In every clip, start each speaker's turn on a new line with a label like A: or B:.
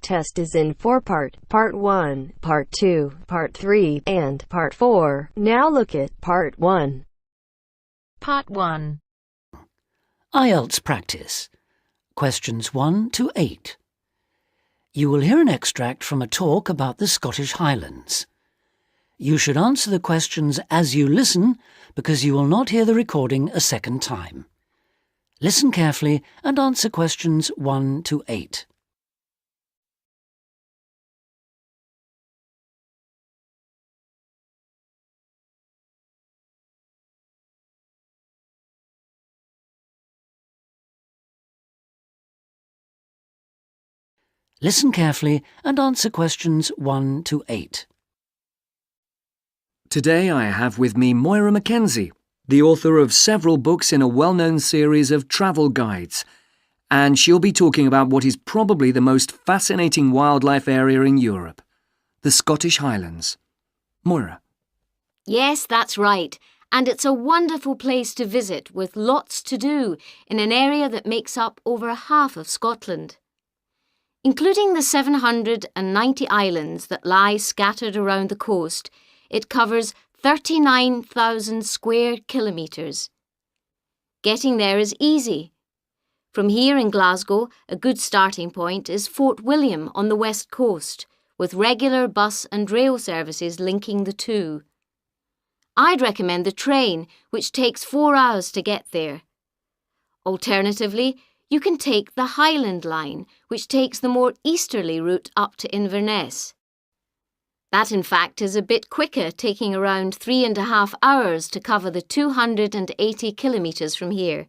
A: test is in 4-part, Part 1, Part 2, Part 3, and Part 4. Now look at Part 1.
B: Part 1.
C: Ielts practice. Questions 1 to 8. You will hear an extract from a talk about the Scottish Highlands. You should answer the questions as you listen because you will not hear the recording a second time. Listen carefully and answer questions 1 to 8. Listen carefully and answer questions 1 to 8.
D: Today I have with me Moira Mackenzie, the author of several books in a well-known series of travel guides, and she'll be talking about what is probably the most fascinating wildlife area in Europe, the Scottish Highlands. Moira.
E: Yes, that's right, and it's a wonderful place to visit with lots to do in an area that makes up over half of Scotland. Including the 790 islands that lie scattered around the coast, it covers 39,000 square kilometres. Getting there is easy. From here in Glasgow, a good starting point is Fort William on the west coast, with regular bus and rail services linking the two. I'd recommend the train, which takes 4 hours to get there. Alternatively, you can take the Highland Line, which takes the more easterly route up to Inverness. That, in fact, is a bit quicker, taking around 3.5 hours to cover the 280 kilometres from here.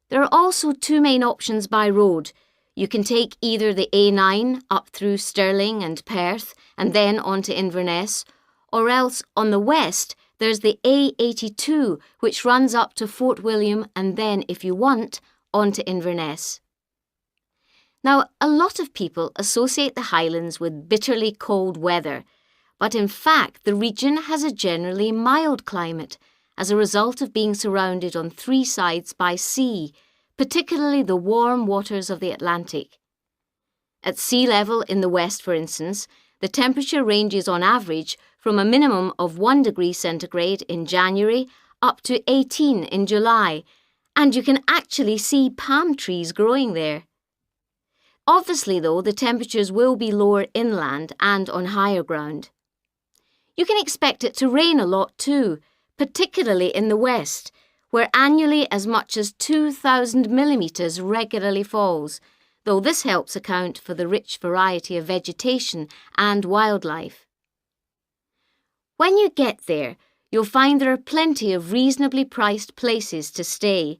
E: There are also two main options by road. You can take either the A9 up through Stirling and Perth and then on to Inverness, or else on the west there's the A82 which runs up to Fort William and then, if you want, on to Inverness. Now, a lot of people associate the Highlands with bitterly cold weather, but in fact the region has a generally mild climate as a result of being surrounded on 3 sides by sea, particularly the warm waters of the Atlantic. At sea level in the west, for instance, the temperature ranges on average from a minimum of 1 degree centigrade in January up to 18 in July, and you can actually see palm trees growing there. Obviously, though, the temperatures will be lower inland and on higher ground. You can expect it to rain a lot too, particularly in the west, where annually as much as 2,000 millimetres regularly falls, though this helps account for the rich variety of vegetation and wildlife. When you get there, you'll find there are plenty of reasonably priced places to stay.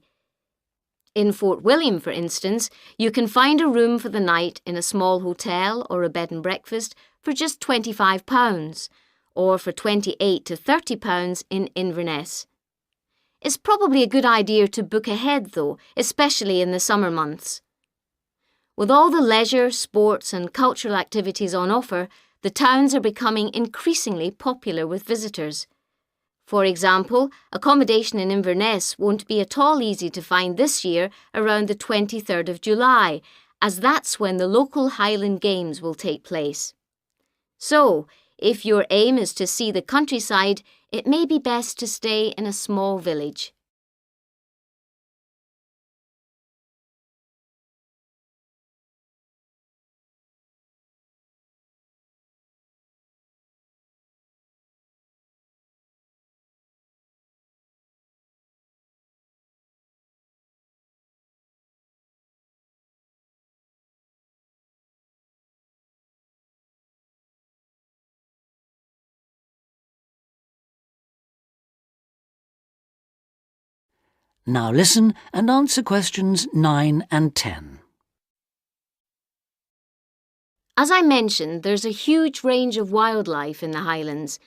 E: In Fort William, for instance, you can find a room for the night in a small hotel or a bed and breakfast for just £25, or for £28 to £30 in Inverness. It's probably a good idea to book ahead though, especially in the summer months. With all the leisure, sports and cultural activities on offer, the towns are becoming increasingly popular with visitors. For example, accommodation in Inverness won't be at all easy to find this year around the 23rd of July, as that's when the local Highland Games will take place. So, if your aim is to see the countryside, it may be best to stay in a small village.
C: Now listen and answer questions 9 and 10.
E: As I mentioned, there's a huge range of wildlife in the Highlands,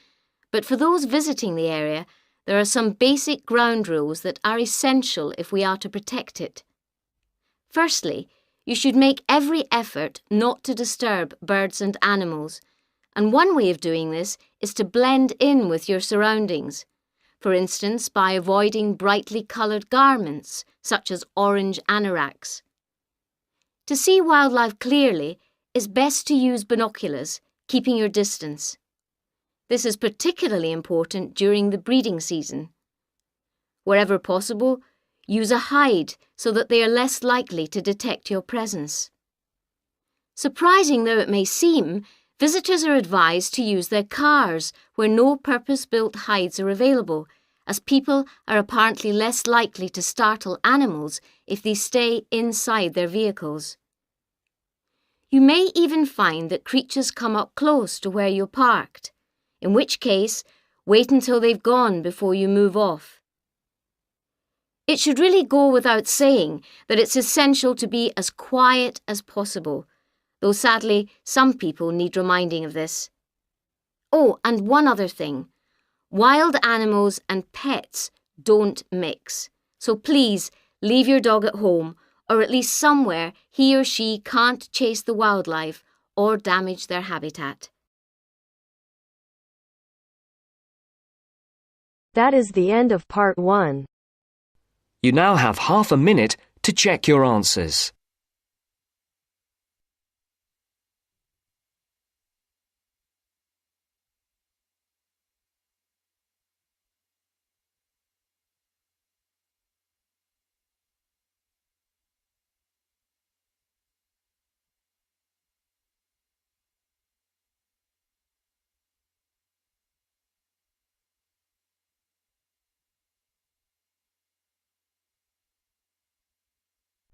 E: but for those visiting the area, there are some basic ground rules that are essential if we are to protect it. Firstly, you should make every effort not to disturb birds and animals, and one way of doing this is to blend in with your surroundings. For instance, by avoiding brightly coloured garments, such as orange anoraks. To see wildlife clearly, it's best to use binoculars, keeping your distance. This is particularly important during the breeding season. Wherever possible, use a hide so that they are less likely to detect your presence. Surprising though it may seem, visitors are advised to use their cars where no purpose-built hides are available, as people are apparently less likely to startle animals if they stay inside their vehicles. You may even find that creatures come up close to where you're parked, in which case, wait until they've gone before you move off. It should really go without saying that it's essential to be as quiet as possible, though sadly some people need reminding of this. Oh, and one other thing. Wild animals and pets don't mix, so please leave your dog at home or at least somewhere he or she can't chase the wildlife or damage their habitat.
A: That is the end of part 1.
D: You now have half a minute to check your answers.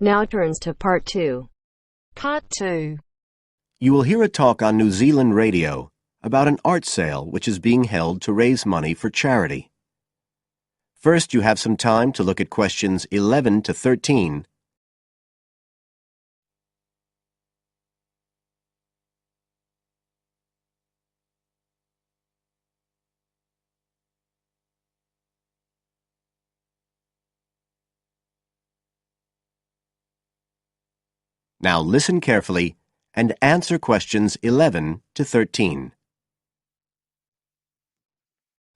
A: Now turns to part 2.
B: Part 2.
F: You will hear a talk on New Zealand radio about an art sale which is being held to raise money for charity. First, you have some time to look at questions 11 to 13. Now listen carefully and answer questions 11 to 13.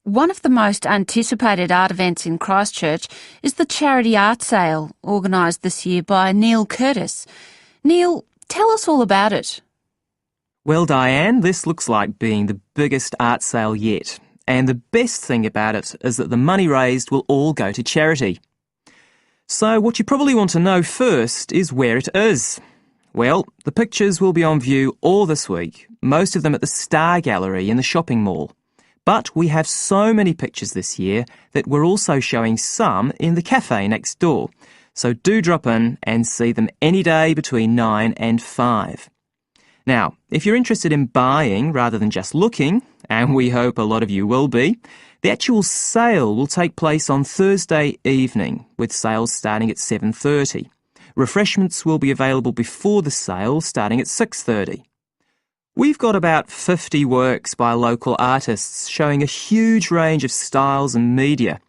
G: One of the most anticipated art events in Christchurch is the charity art sale organised this year by Neil Curtis. Neil, tell us all about it.
H: Well, Diane, this looks like being the biggest art sale yet. And the best thing about it is that the money raised will all go to charity. So what you probably want to know first is where it is. Well, the pictures will be on view all this week, most of them at the Star Gallery in the shopping mall. But we have so many pictures this year that we're also showing some in the cafe next door. So do drop in and see them any day between 9 and 5. Now, if you're interested in buying rather than just looking, and we hope a lot of you will be, the actual sale will take place on Thursday evening, with sales starting at 7:30. Refreshments will be available before the sale, starting at 6:30. We've got about 50 works by local artists showing a huge range of styles and media,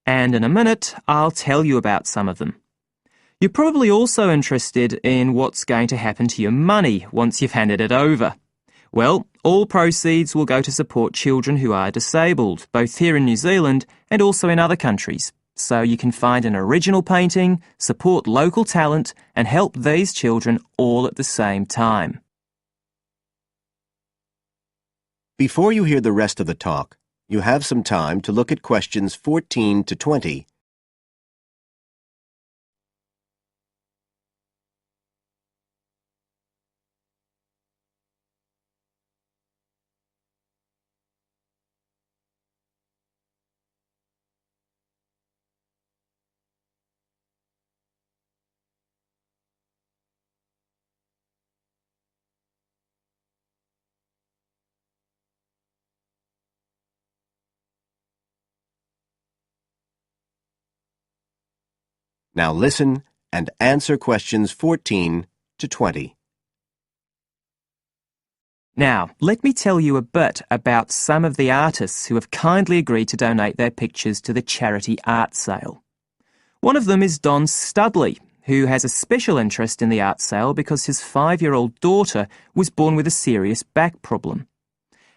H: and in a minute I'll tell you about some of them. You're probably also interested in what's going to happen to your money once you've handed it over. Well, all proceeds will go to support children who are disabled, both here in New Zealand and also in other countries. So you can find an original painting, support local talent, and help these children all at the same time.
F: Before you hear the rest of the talk, you have some time to look at questions 14 to 20. Now listen and answer questions 14 to 20.
H: Now, let me tell you a bit about some of the artists who have kindly agreed to donate their pictures to the charity art sale. One of them is Don Studley, who has a special interest in the art sale because his 5-year-old daughter was born with a serious back problem.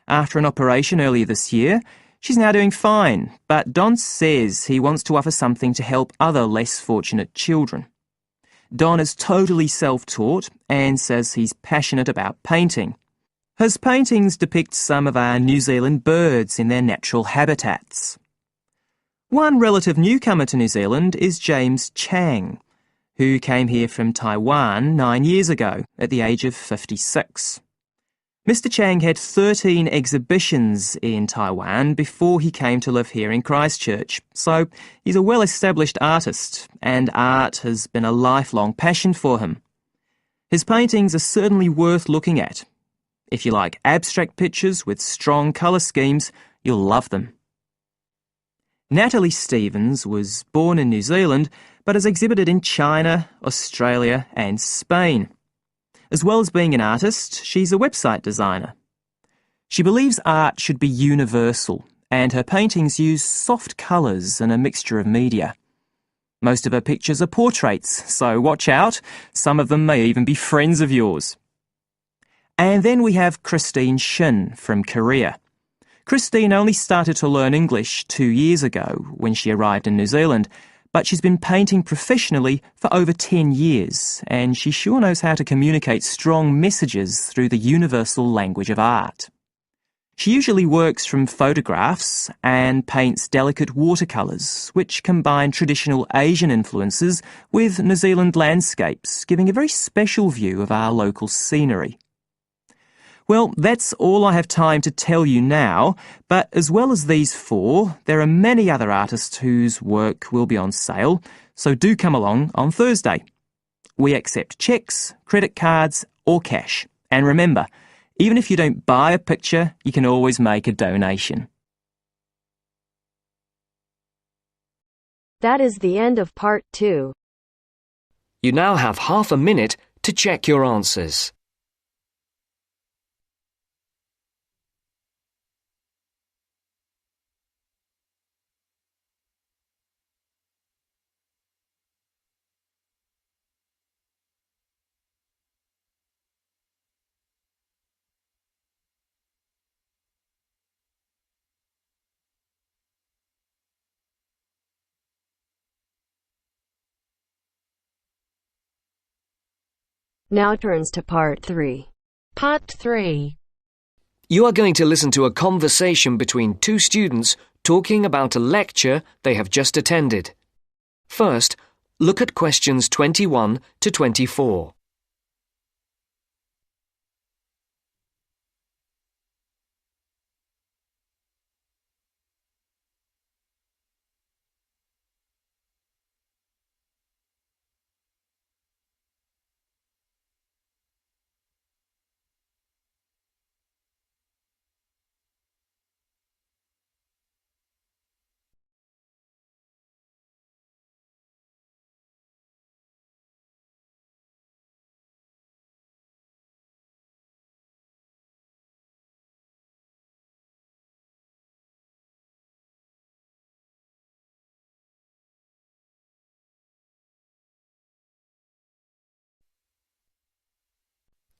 H: After an operation earlier this year, she's now doing fine, but Don says he wants to offer something to help other less fortunate children. Don is totally self-taught and says he's passionate about painting. His paintings depict some of our New Zealand birds in their natural habitats. One relative newcomer to New Zealand is James Chang, who came here from Taiwan 9 years ago at the age of 56. Mr. Chang had 13 exhibitions in Taiwan before he came to live here in Christchurch, so he's a well-established artist, and art has been a lifelong passion for him. His paintings are certainly worth looking at. If you like abstract pictures with strong colour schemes, you'll love them. Natalie Stevens was born in New Zealand, but has exhibited in China, Australia and Spain. As well as being an artist, she's a website designer. She believes art should be universal, and her paintings use soft colours and a mixture of media. Most of her pictures are portraits, so watch out, some of them may even be friends of yours. And then we have Christine Shin from Korea. Christine only started to learn English 2 years ago when she arrived in New Zealand, but she's been painting professionally for over 10 years, and she sure knows how to communicate strong messages through the universal language of art. She usually works from photographs and paints delicate watercolours, which combine traditional Asian influences with New Zealand landscapes, giving a very special view of our local scenery. Well, that's all I have time to tell you now, but as well as these 4, there are many other artists whose work will be on sale, so do come along on Thursday. We accept cheques, credit cards or cash. And remember, even if you don't buy a picture, you can always make a donation.
A: That is the end of part 2.
D: You now have half a minute to check your answers.
A: Now turns to part 3.
B: Part 3.
D: You are going to listen to a conversation between 2 students talking about a lecture they have just attended. First, look at questions 21 to 24.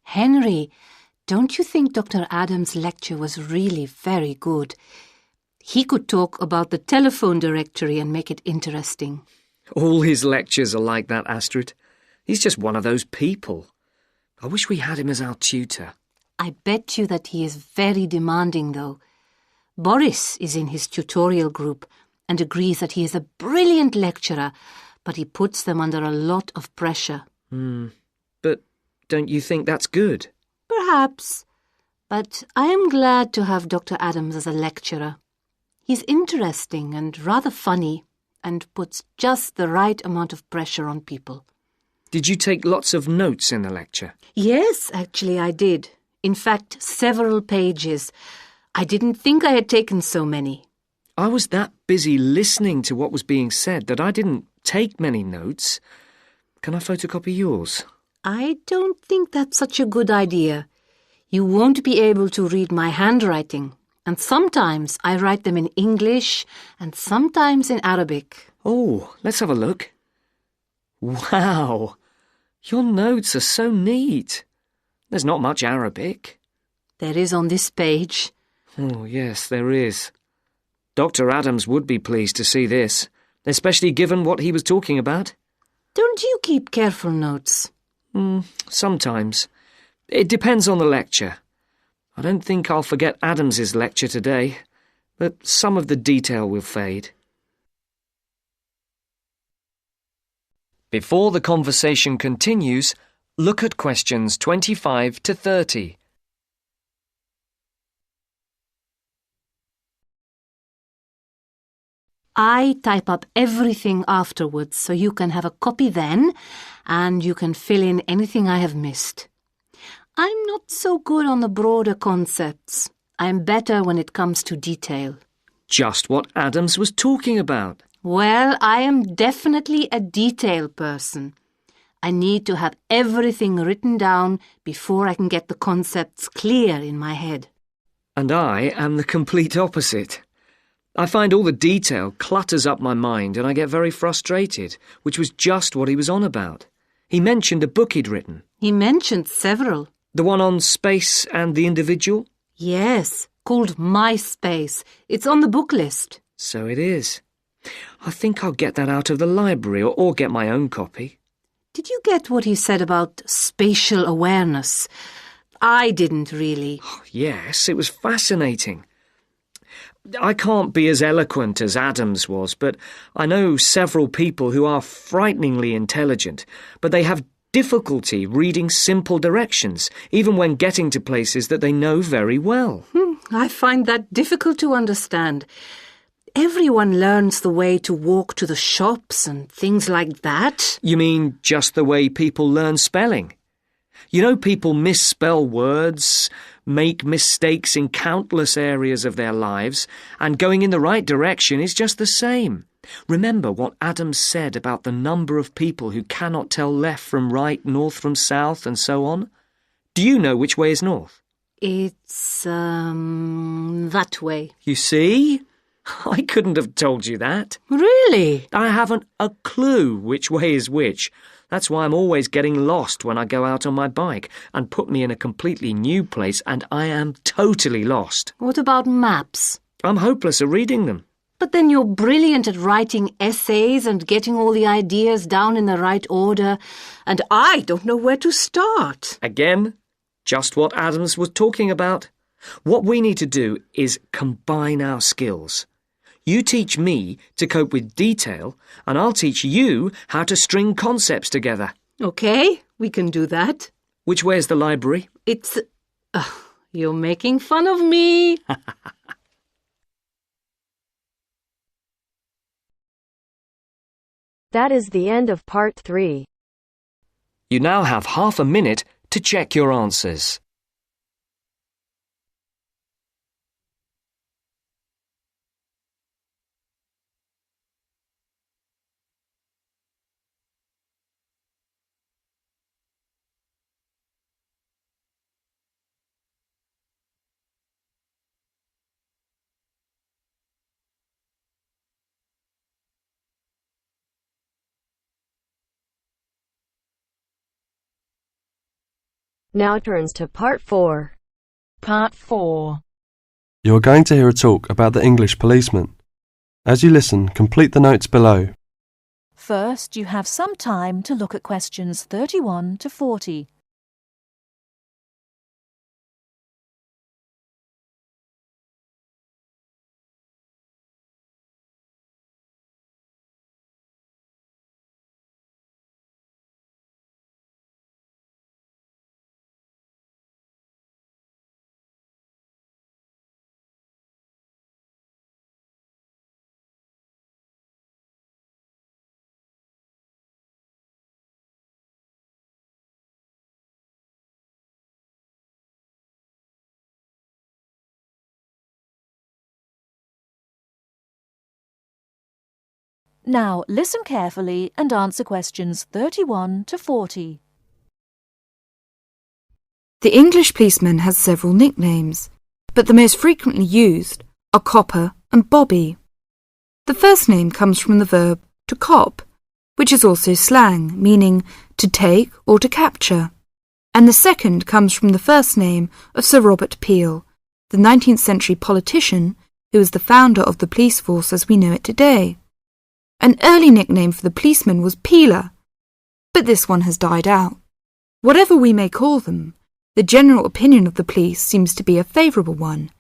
I: Henry, don't you think Dr. Adams' lecture was really very good? He could talk about the telephone directory and make it interesting.
D: All his lectures are like that, Astrid. He's just one of those people. I wish we had him as our tutor.
I: I bet you that he is very demanding, though. Boris is in his tutorial group and agrees that he is a brilliant lecturer, but he puts them under a lot of pressure.
D: But don't you think that's good?
I: Perhaps, but I am glad to have Dr. Adams as a lecturer. He's interesting and rather funny and puts just the right amount of pressure on people.
D: Did you take lots of notes in the lecture?
I: Yes, actually I did. In fact, several pages. I didn't think I had taken so many.
D: I was that busy listening to what was being said that I didn't take many notes. Can I photocopy yours?
I: I don't think that's such a good idea. You won't be able to read my handwriting, and sometimes I write them in English and sometimes in Arabic.
D: Oh, let's have a look. Wow, your notes are so neat. There's not much Arabic.
I: There is on this page.
D: Oh, yes, there is. Dr. Adams would be pleased to see this, especially given what he was talking about.
I: Don't you keep careful notes?
D: Sometimes. It depends on the lecture. I don't think I'll forget Adams's lecture today, but some of the detail will fade. Before the conversation continues, look at questions 25 to 30.
I: I type up everything afterwards so you can have a copy then and you can fill in anything I have missed. I'm not so good on the broader concepts. I'm better when it comes to detail.
D: Just what Adams was talking about.
I: Well, I am definitely a detail person. I need to have everything written down before I can get the concepts clear in my head.
D: And I am the complete opposite. I find all the detail clutters up my mind and I get very frustrated, which was just what he was on about. He mentioned a book he'd written.
I: He mentioned several.
D: The one on space and the individual?
I: Yes, called My Space. It's on the book list.
D: So it is. I think I'll get that out of the library or get my own copy.
I: Did you get what he said about spatial awareness? I didn't really.
D: Yes, it was fascinating. I can't be as eloquent as Adams was, but I know several people who are frighteningly intelligent, but they have difficulty reading simple directions, even when getting to places that they know very well.
I: I find that difficult to understand. Everyone learns the way to walk to the shops and things like that.
D: You mean just the way people learn spelling? You know, people misspell words, make mistakes in countless areas of their lives, and going in the right direction is just the same. Remember what Adams said about the number of people who cannot tell left from right, north from south, and so on? Do you know which way is north?
I: It's, that way.
D: You see? I couldn't have told you that.
I: Really?
D: I haven't a clue which way is which. That's why I'm always getting lost when I go out on my bike, and put me in a completely new place and I am totally lost.
I: What about maps?
D: I'm hopeless at reading them.
I: But then you're brilliant at writing essays and getting all the ideas down in the right order, and I don't know where to start.
D: Again, just what Adams was talking about. What we need to do is combine our skills. You teach me to cope with detail, and I'll teach you how to string concepts together.
I: Okay, we can do that.
D: Which way is the library?
I: It's... you're making fun of me.
A: That is the end of part 3.
D: You now have half a minute to check your answers.
A: Now turns to part 4.
B: Part 4.
J: You are going to hear a talk about the English policeman. As you listen, complete the notes below.
K: First, you have some time to look at questions 31 to 40. Now listen carefully and answer questions 31 to 40.
L: The English policeman has several nicknames, but the most frequently used are Copper and Bobby. The first name comes from the verb to cop, which is also slang, meaning to take or to capture, and the second comes from the first name of Sir Robert Peel, the 19th century politician who was the founder of the police force as we know it today. An early nickname for the policeman was Peeler, but this one has died out. Whatever we may call them, the general opinion of the police seems to be a favourable one,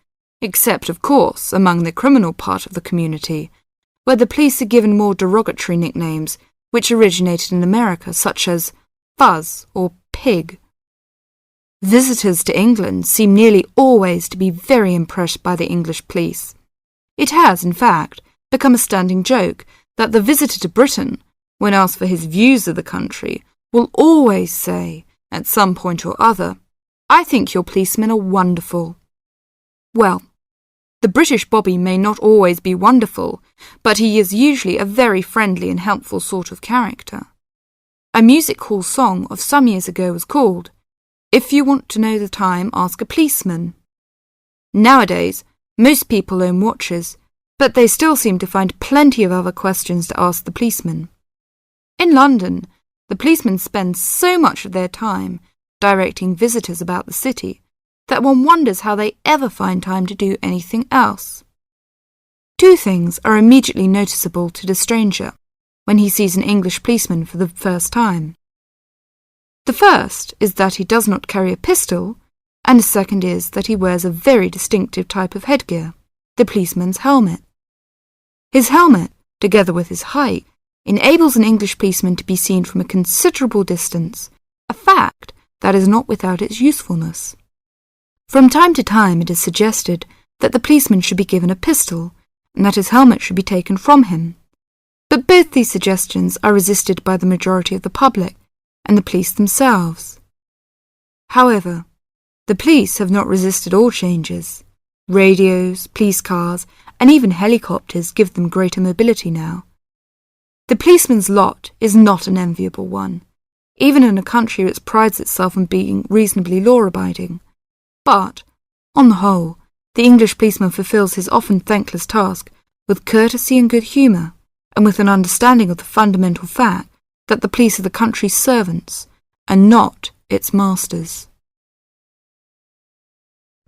L: except, of course, among the criminal part of the community, where the police are given more derogatory nicknames which originated in America, such as Fuzz or Pig. Visitors to England seem nearly always to be very impressed by the English police. It has, in fact, become a standing joke that the visitor to Britain, when asked for his views of the country, will always say, at some point or other, "I think your policemen are wonderful." Well, the British Bobby may not always be wonderful, but he is usually a very friendly and helpful sort of character. A music hall song of some years ago was called, "If you want to know the time, ask a policeman." Nowadays, most people own watches, but they still seem to find plenty of other questions to ask the policeman. In London, the policemen spend so much of their time directing visitors about the city that one wonders how they ever find time to do anything else. Two things are immediately noticeable to the stranger when he sees an English policeman for the first time. The first is that he does not carry a pistol, and the second is that he wears a very distinctive type of headgear, the policeman's helmet. His helmet, together with his height, enables an English policeman to be seen from a considerable distance, a fact that is not without its usefulness. From time to time it is suggested that the policeman should be given a pistol, and that his helmet should be taken from him. But both these suggestions are resisted by the majority of the public and the police themselves. However, the police have not resisted all changes. Radios, police cars, and even helicopters give them greater mobility now. The policeman's lot is not an enviable one, even in a country which prides itself on being reasonably law-abiding. But, on the whole, the English policeman fulfills his often thankless task with courtesy and good humour, and with an understanding of the fundamental fact that the police are the country's servants, and not its masters.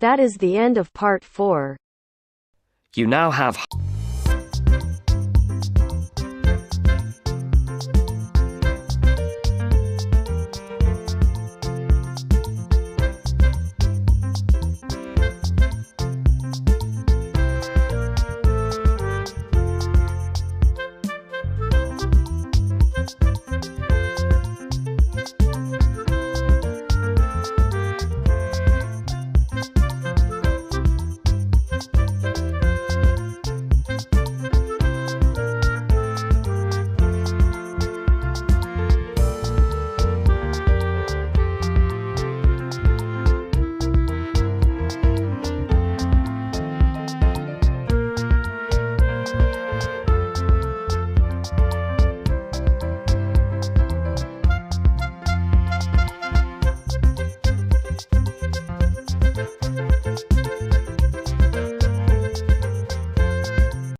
A: That is the end of part 4.
M: You now have